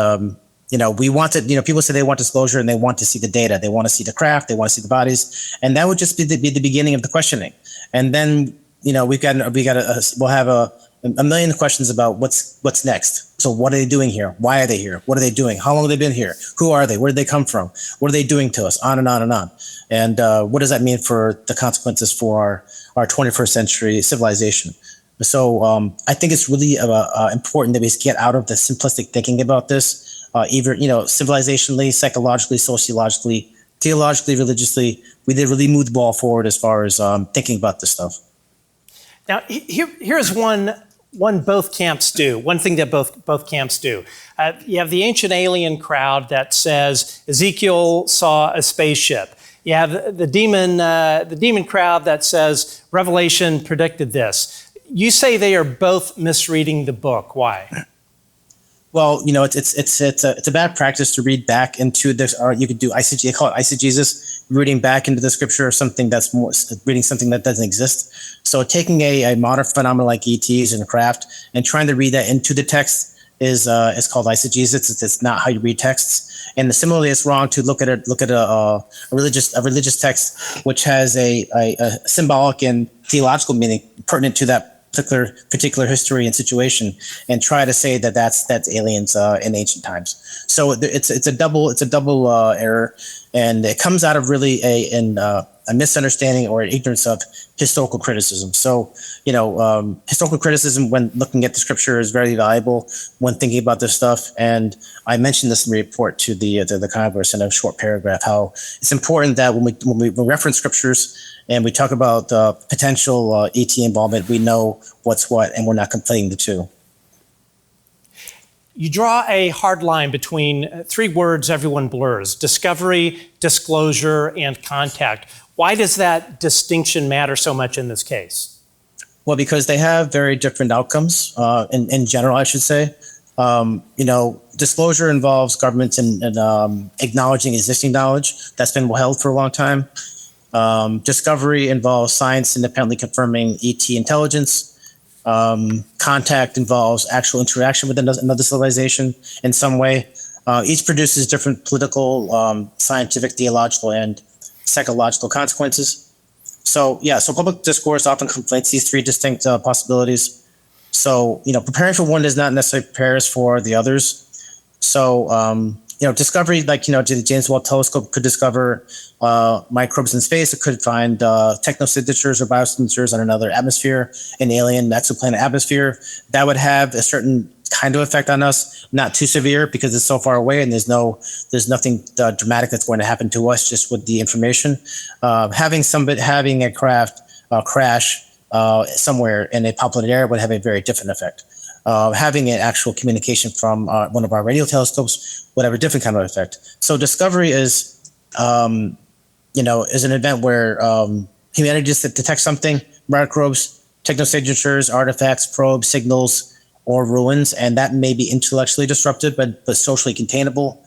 we wanted, people say they want disclosure and they want to see the data. They want to see the craft. They want to see the bodies. And that would just be the beginning of the questioning. And then, we'll have a million questions about what's next. So what are they doing here? Why are they here? What are they doing? How long have they been here? Who are they? Where did they come from? What are they doing to us? On and on and on. And what does that mean for the consequences for our 21st century civilization? So I think it's really important that we get out of the simplistic thinking about this. Either, civilizationally, psychologically, sociologically, theologically, religiously, we did really move the ball forward as far as thinking about this stuff. Now, here's one both camps do, one thing that both camps do. You have the ancient alien crowd that says Ezekiel saw a spaceship. You have the demon crowd that says Revelation predicted this. You say they are both misreading the book. Why? Well, it's a bad practice to read back into this, or you could do ICG. They call it eisegesis, reading back into the scripture or something that's more reading something that doesn't exist. So taking a modern phenomenon like ETs and craft and trying to read that into the text is called eisegesis. It's not how you read texts. And similarly, it's wrong to look at a religious text which has a symbolic and theological meaning pertinent to that particular history and situation, and try to say that that's aliens in ancient times. So it's a double error, and it comes out of really a misunderstanding or an ignorance of historical criticism. So historical criticism when looking at the scripture is very valuable when thinking about this stuff. And I mentioned this in the report to the Congress in a short paragraph, how it's important that when we reference scriptures and we talk about potential ET involvement, we know what's what, and we're not conflating the two. You draw a hard line between three words everyone blurs: discovery, disclosure, and contact. Why does that distinction matter so much in this case? Well, because they have very different outcomes in general, I should say. Disclosure involves governments and acknowledging existing knowledge that's been held for a long time. Discovery involves science independently confirming ET intelligence. Contact involves actual interaction with another civilization in some way. Each produces different political, scientific, theological, and psychological consequences. So public discourse often conflates these three distinct possibilities. So, preparing for one does not necessarily prepare us for the others. So, discovery, like, the James Webb Telescope could discover microbes in space. It could find technosignatures or biosignatures on another atmosphere, an alien exoplanet atmosphere. That would have a certain kind of effect on us, not too severe because it's so far away and there's nothing dramatic that's going to happen to us just with the information. Having a craft crash somewhere in a populated area would have a very different effect. Having an actual communication from one of our radio telescopes would have a different kind of effect. So discovery is an event where humanity just detects something, microbes, technosignatures, artifacts, probes, signals, or ruins, and that may be intellectually disruptive, but socially containable.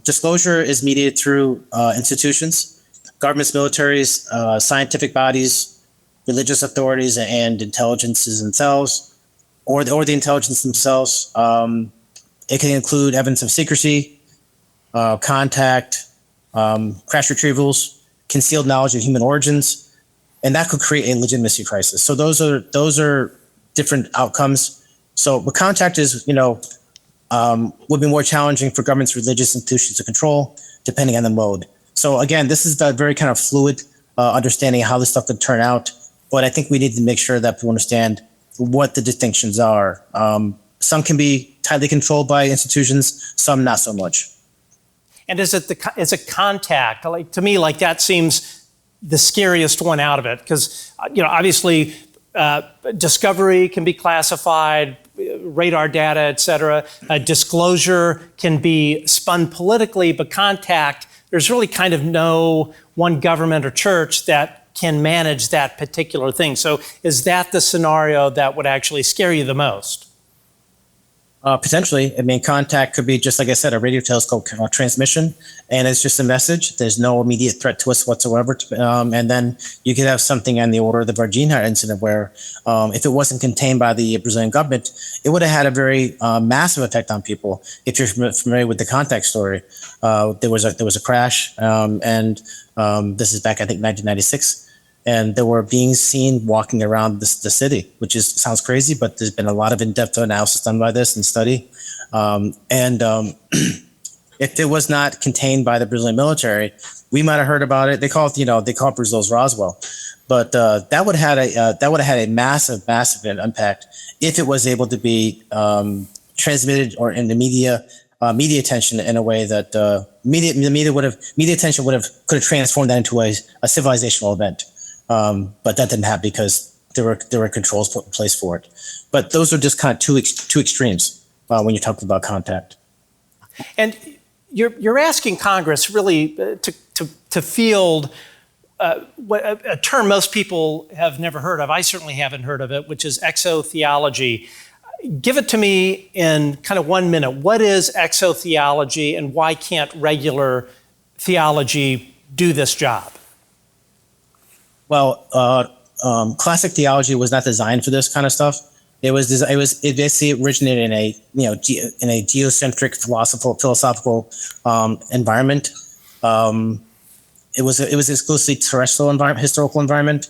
Disclosure is mediated through institutions, governments, militaries, scientific bodies, religious authorities, and intelligences themselves, or the intelligence themselves. It can include evidence of secrecy, contact, crash retrievals, concealed knowledge of human origins, and that could create a legitimacy crisis. So those are different outcomes. So the contact is, would be more challenging for governments, religious institutions to control, depending on the mode. So again, this is the very kind of fluid understanding of how this stuff could turn out. But I think we need to make sure that people understand what the distinctions are. Some can be tightly controlled by institutions, some not so much. And is it contact? Like, to me, like, that seems the scariest one out of it, because obviously discovery can be classified, radar data, et cetera. Disclosure can be spun politically, but contact, there's really kind of no one government or church that can manage that particular thing. So is that the scenario that would actually scare you the most? Potentially. I mean, contact could be, just like I said, a radio telescope transmission, and it's just a message. There's no immediate threat to us whatsoever. And then you could have something on the order of the Varginha incident, where if it wasn't contained by the Brazilian government, it would have had a very massive effect on people. If you're familiar with the contact story, there was a crash, and this is back, I think, 1996. And there were beings seen walking around the city, which sounds crazy, but there's been a lot of in-depth analysis done by this and study. If it was not contained by the Brazilian military, we might have heard about it. They call it Brazil's Roswell, but that would have had a massive impact if it was able to be transmitted or in the media attention in a way that media attention could have transformed that into a civilizational event. But that didn't happen because there were controls put in place for it. But those are just kind of two extremes when you're talking about contact. And you're asking Congress really to field a term most people have never heard of. I certainly haven't heard of it, which is exotheology. Give it to me in kind of 1 minute. What is exotheology, and why can't regular theology do this job? Well, classic theology was not designed for this kind of stuff. It basically originated in a geocentric philosophical environment. It was exclusively terrestrial historical environment.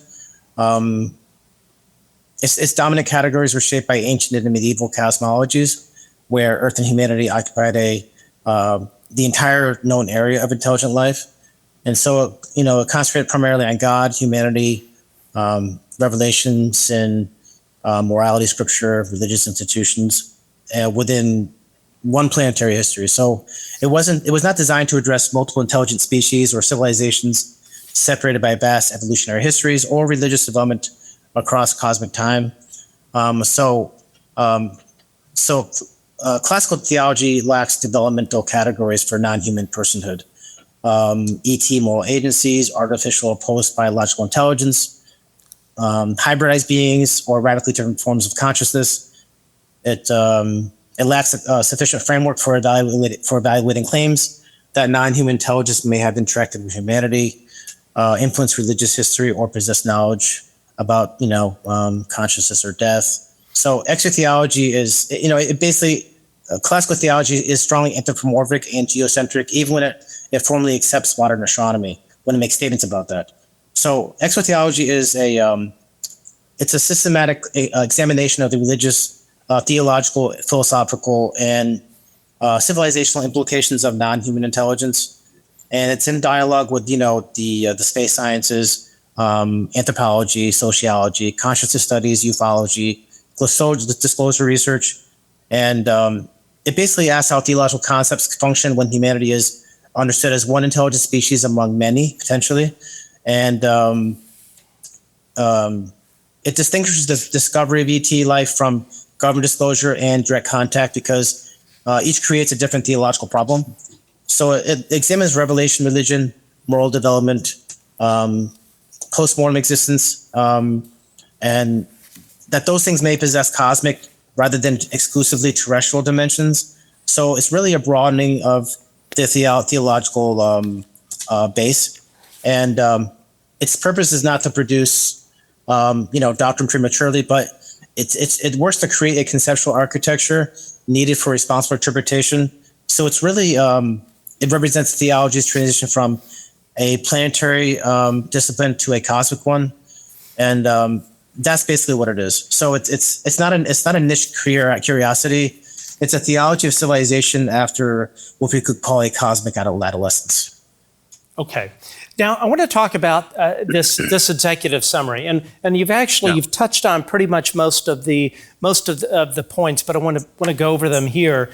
Its dominant categories were shaped by ancient and medieval cosmologies, where Earth and humanity occupied the entire known area of intelligent life. And so, it concentrated primarily on God, humanity, revelation, sin, morality, scripture, religious institutions within one planetary history. So it was not designed to address multiple intelligent species or civilizations separated by vast evolutionary histories or religious development across cosmic time. Classical theology lacks developmental categories for non-human personhood. ET moral agencies, artificial or post-biological intelligence, hybridized beings, or radically different forms of consciousness. It lacks a sufficient framework for evaluating claims that non-human intelligence may have interacted with humanity, influenced religious history, or possess knowledge about consciousness or death. So exotheology is classical theology is strongly anthropomorphic and geocentric, even when it formally accepts modern astronomy, when it makes statements about that. So exotheology is it's a systematic examination of the religious, theological, philosophical, and civilizational implications of non-human intelligence, and it's in dialogue with the space sciences, anthropology, sociology, consciousness studies, ufology, disclosure research, and it basically asks how theological concepts function when humanity is understood as one intelligent species among many, potentially. And it distinguishes the discovery of ET life from government disclosure and direct contact because each creates a different theological problem. So it examines revelation, religion, moral development, post-mortem existence, and that those things may possess cosmic rather than exclusively terrestrial dimensions. So it's really a broadening of the theological base, and its purpose is not to produce, doctrine prematurely, but it works to create a conceptual architecture needed for responsible interpretation. So it's really it represents theology's transition from a planetary discipline to a cosmic one, and that's basically what it is. So it's not a niche curiosity. It's a theology of civilization after what we could call a cosmic adolescence. Okay. Now, I want to talk about this executive summary, and you've touched on pretty much most of the points, but I want to go over them here.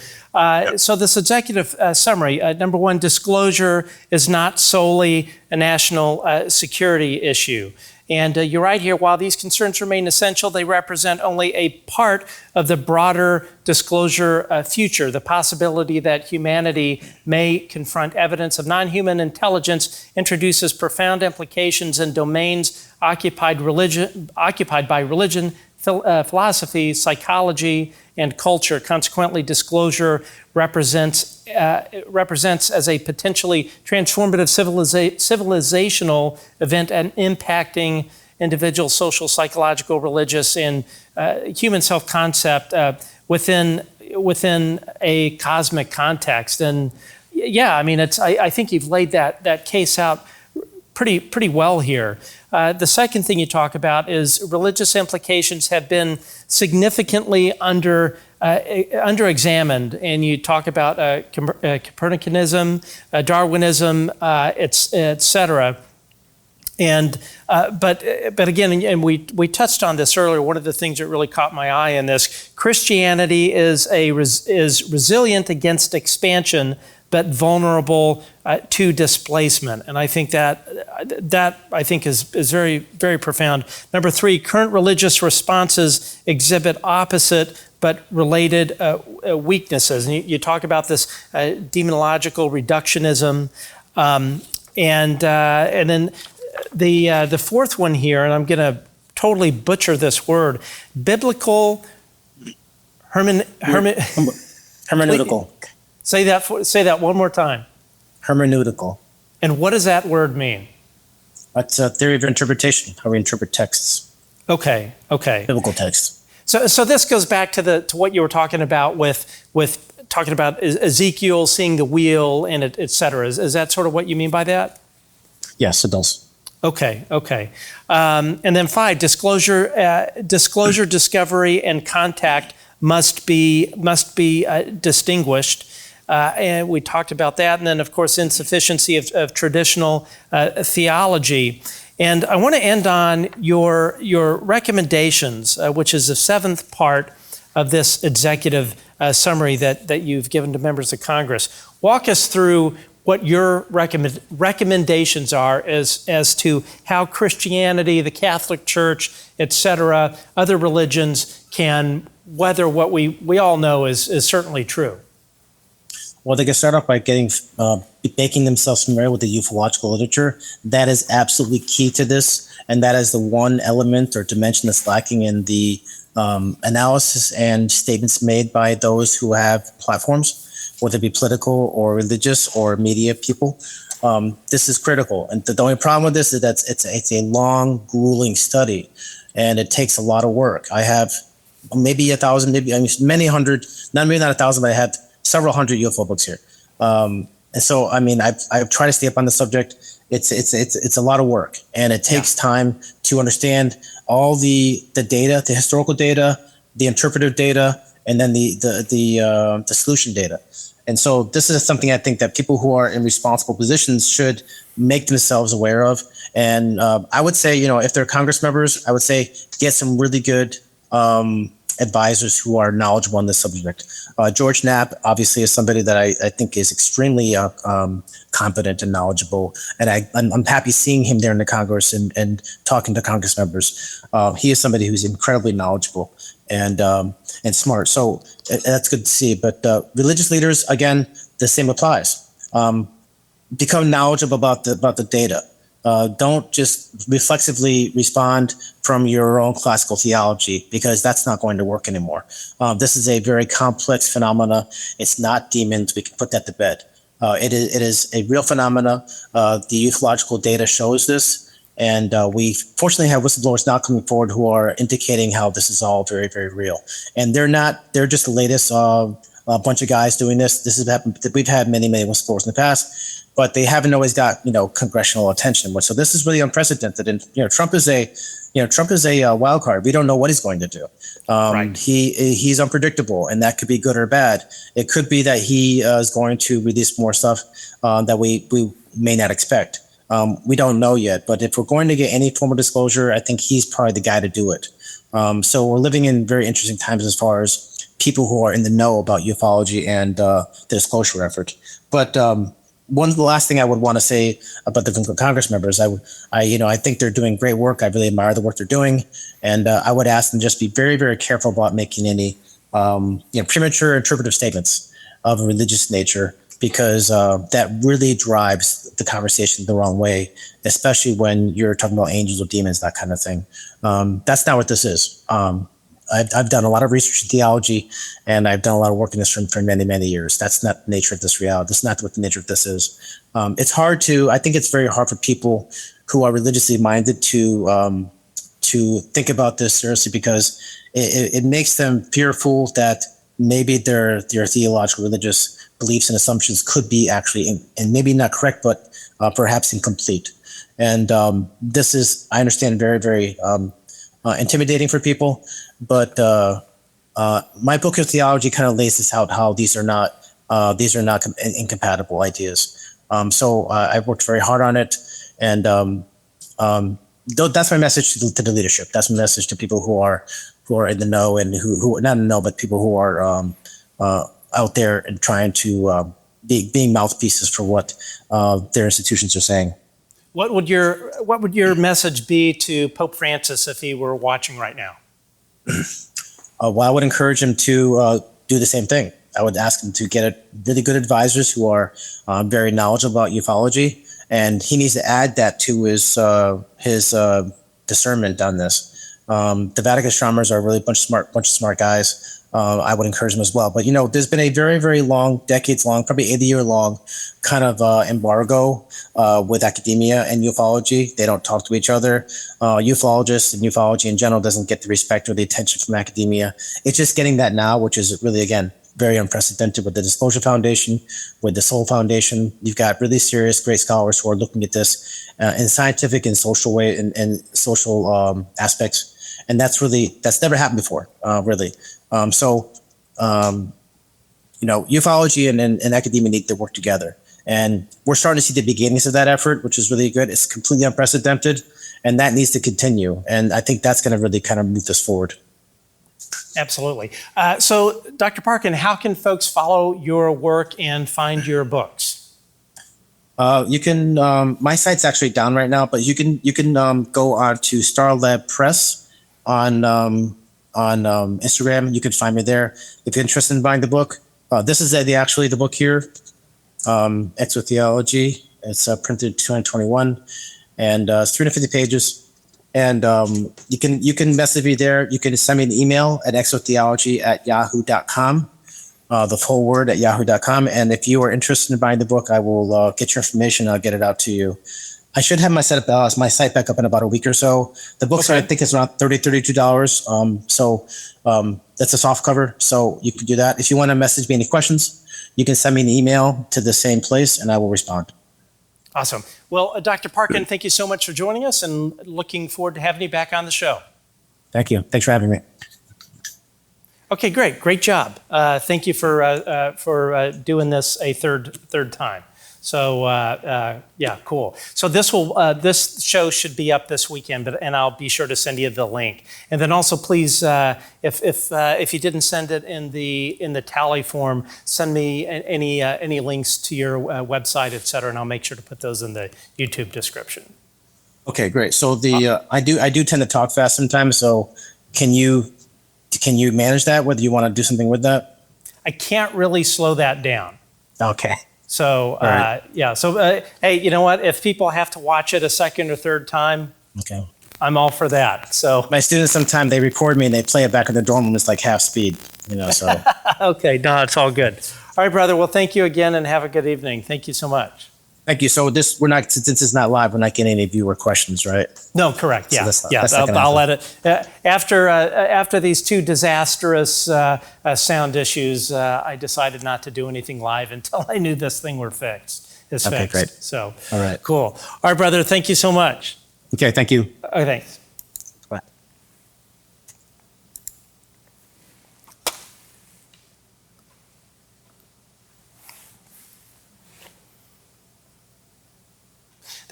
So this executive summary, number one, disclosure is not solely a national security issue. And you're right here, while these concerns remain essential, they represent only a part of the broader disclosure future, the possibility that humanity may confront evidence of non-human intelligence introduces profound implications in domains occupied by religion, philosophy, psychology, and culture. Consequently, disclosure represents as a potentially transformative civilizational event and impacting individual social, psychological, religious, and human self-concept within a cosmic context. And yeah, I mean, I think you've laid that case out pretty well here. The second thing you talk about is religious implications have been significantly under-examined, and you talk about Copernicanism, Darwinism, et cetera. And but again, and we touched on this earlier. One of the things that really caught my eye in this: Christianity is resilient against expansion, but vulnerable to displacement. And I think that I think is very, very profound. Number three, current religious responses exhibit opposite but related weaknesses. And you talk about this demonological reductionism, and then the fourth one here, and I'm going to totally butcher this word, biblical hermeneutical. Say that one more time. Hermeneutical. And what does that word mean? That's a theory of interpretation, how we interpret texts. Okay. Biblical texts. So this goes back to what you were talking about with talking about Ezekiel seeing the wheel and et cetera. Is that sort of what you mean by that? Yes, it does. Okay. And then 5, disclosure, discovery, and contact must be distinguished. And we talked about that. And then, of course, insufficiency of traditional theology. And I want to end on your recommendations, which is the 7th part of this executive summary that you've given to members of Congress. Walk us through what your recommendations are as to how Christianity, the Catholic Church, et cetera, other religions can weather what we all know is certainly true. Well, they can start off by making themselves familiar with the ufological literature. That is absolutely key to this, and that is the one element or dimension that's lacking in the analysis and statements made by those who have platforms, whether it be political or religious or media people. This is critical, and the only problem with this is that it's a long, grueling study, and it takes a lot of work. I have maybe 1,000, many hundred, maybe not 1,000, but I have several hundred UFO books here. And so, I mean, I've tried to stay up on the subject. It's a lot of work, and it takes time to understand all the data, the historical data, the interpretive data, and then the solution data. And so this is something I think that people who are in responsible positions should make themselves aware of. And I would say, if they're Congress members, I would say get some really good advisors who are knowledgeable on this subject. George Knapp obviously is somebody that I think is extremely competent and knowledgeable, and I'm happy seeing him there in the Congress and talking to Congress members. He is somebody who's incredibly knowledgeable and smart, so that's good to see. But religious leaders, again, the same applies. Become knowledgeable about the data. Don't just reflexively respond from your own classical theology, because that's not going to work anymore. This is a very complex phenomena. It's not demons. We can put that to bed. It is a real phenomena. The ufological data shows this. And we fortunately have whistleblowers now coming forward who are indicating how this is all very, very real. And they're just the latest bunch of guys doing this. This has happened. We've had many, many whistleblowers in the past, but they haven't always got, congressional attention. So this is really unprecedented. And, Trump is a wild card. We don't know what he's going to do. Right. He's unpredictable, and that could be good or bad. It could be that he is going to release more stuff that we may not expect. We don't know yet, but if we're going to get any form of disclosure, I think he's probably the guy to do it. So we're living in very interesting times as far as people who are in the know about ufology and the disclosure effort. But the last thing I would want to say about the Congress members, I think they're doing great work. I really admire the work they're doing, and I would ask them just be very, very careful about making any premature interpretive statements of a religious nature, because that really drives the conversation the wrong way, especially when you're talking about angels or demons, that kind of thing. That's not what this is. I've done a lot of research in theology, and I've done a lot of work in this for many, many years. That's not the nature of this reality. That's not what the nature of this is. I think it's very hard for people who are religiously minded to think about this seriously, because it makes them fearful that maybe their theological religious beliefs and assumptions could be actually, and maybe not correct, but perhaps incomplete. And this is, I understand, very, very intimidating for people. But my book of theology kind of lays this out, how these are not incompatible ideas. So I've worked very hard on it, and that's my message to the leadership. That's my message to people who are in the know, and who are not in the know, but people who are out there and trying to being mouthpieces for what their institutions are saying. What would your message be to Pope Francis if he were watching right now? Well, I would encourage him to do the same thing. I would ask him to get really good advisors who are very knowledgeable about ufology, and he needs to add that to his discernment on this. The Vatican astronomers are really a bunch of smart guys. I would encourage them as well. But there's been a very, very long, decades long, probably 80-year long kind of embargo with academia and ufology. They don't talk to each other. Ufologists and ufology in general doesn't get the respect or the attention from academia. It's just getting that now, which is really, again, very unprecedented with the Disclosure Foundation, with the Soul Foundation. You've got really serious, great scholars who are looking at this in scientific and social way and social aspects. And that's never happened before, really. Ufology and academia need to work together. And we're starting to see the beginnings of that effort, which is really good. It's completely unprecedented, and that needs to continue. And I think that's going to really kind of move this forward. Absolutely. So, Dr. Parkyn, how can folks follow your work and find your books? You can. My site's actually down right now, but you can go on to Star Lab Press on Instagram. You can find me there if you're interested in buying the book. This is the book here, Exotheology. It's printed 2021, and it's 350 pages. And you can message me there. You can send me an email at exotheology@yahoo.com, the full word at yahoo.com. And if you are interested in buying the book, I will get your information. I'll get it out to you. I should have my site back up in about a week or so. The book, I think, is around $32. So that's a soft cover. So you can do that. If you want to message me any questions, you can send me an email to the same place, and I will respond. Awesome. Well, Dr. Parkyn, thank you so much for joining us, and looking forward to having you back on the show. Thank you. Thanks for having me. Okay, great. Great job. Thank you for doing this a third time. So yeah, cool. So this show should be up this weekend, and I'll be sure to send you the link. And then also, please, if you didn't send it in the tally form, send me any links to your website, et cetera, and I'll make sure to put those in the YouTube description. Okay, great. So I do tend to talk fast sometimes. So can you manage that? Whether you want to do something with that? I can't really slow that down. Okay. So, right. Yeah. So, hey, you know what? If people have to watch it a second or third time, okay, I'm all for that. So, my students sometimes they record me and they play it back in the dorm room. It's like half speed, So. Okay. No, it's all good. All right, brother. Well, thank you again, and have a good evening. Thank you so much. Thank you. So since it's not live, we're not getting any viewer questions, right? No, correct. Yeah, so I'll let it. After these two disastrous sound issues, I decided not to do anything live until I knew this thing was fixed. Okay, great. So, all right, cool. All right, brother. Thank you so much. Okay, thank you. Okay, thanks. Bye.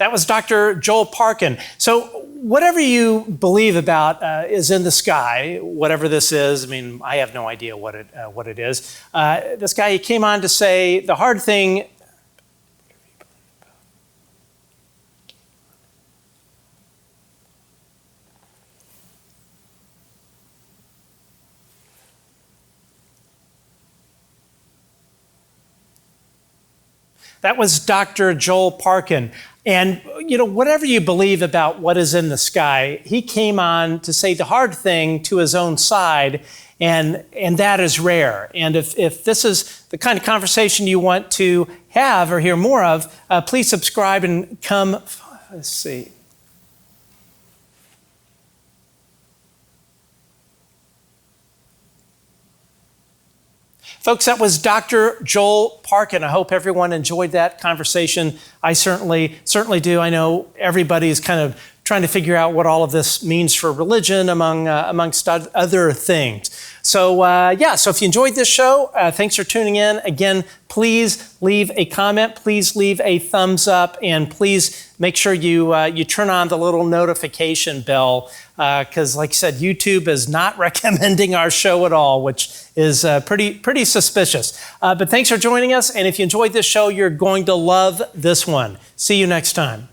That was Dr. Joel Parkyn. So whatever you believe about is in the sky, whatever this is. I mean, I have no idea what it is. This guy, he came on to say the hard thing. That was Dr. Joel Parkyn. And, whatever you believe about what is in the sky, he came on to say the hard thing to his own side, and that is rare. And if this is the kind of conversation you want to have or hear more of, please subscribe and come. Let's see. Folks, that was Dr. Joel Parkyn. I hope everyone enjoyed that conversation. I certainly do. I know everybody is kind of trying to figure out what all of this means for religion, amongst other things. So, so if you enjoyed this show, thanks for tuning in. Again, please leave a comment, please leave a thumbs up, and please make sure you turn on the little notification bell, because like I said, YouTube is not recommending our show at all, which is pretty suspicious. But thanks for joining us, and if you enjoyed this show, you're going to love this one. See you next time.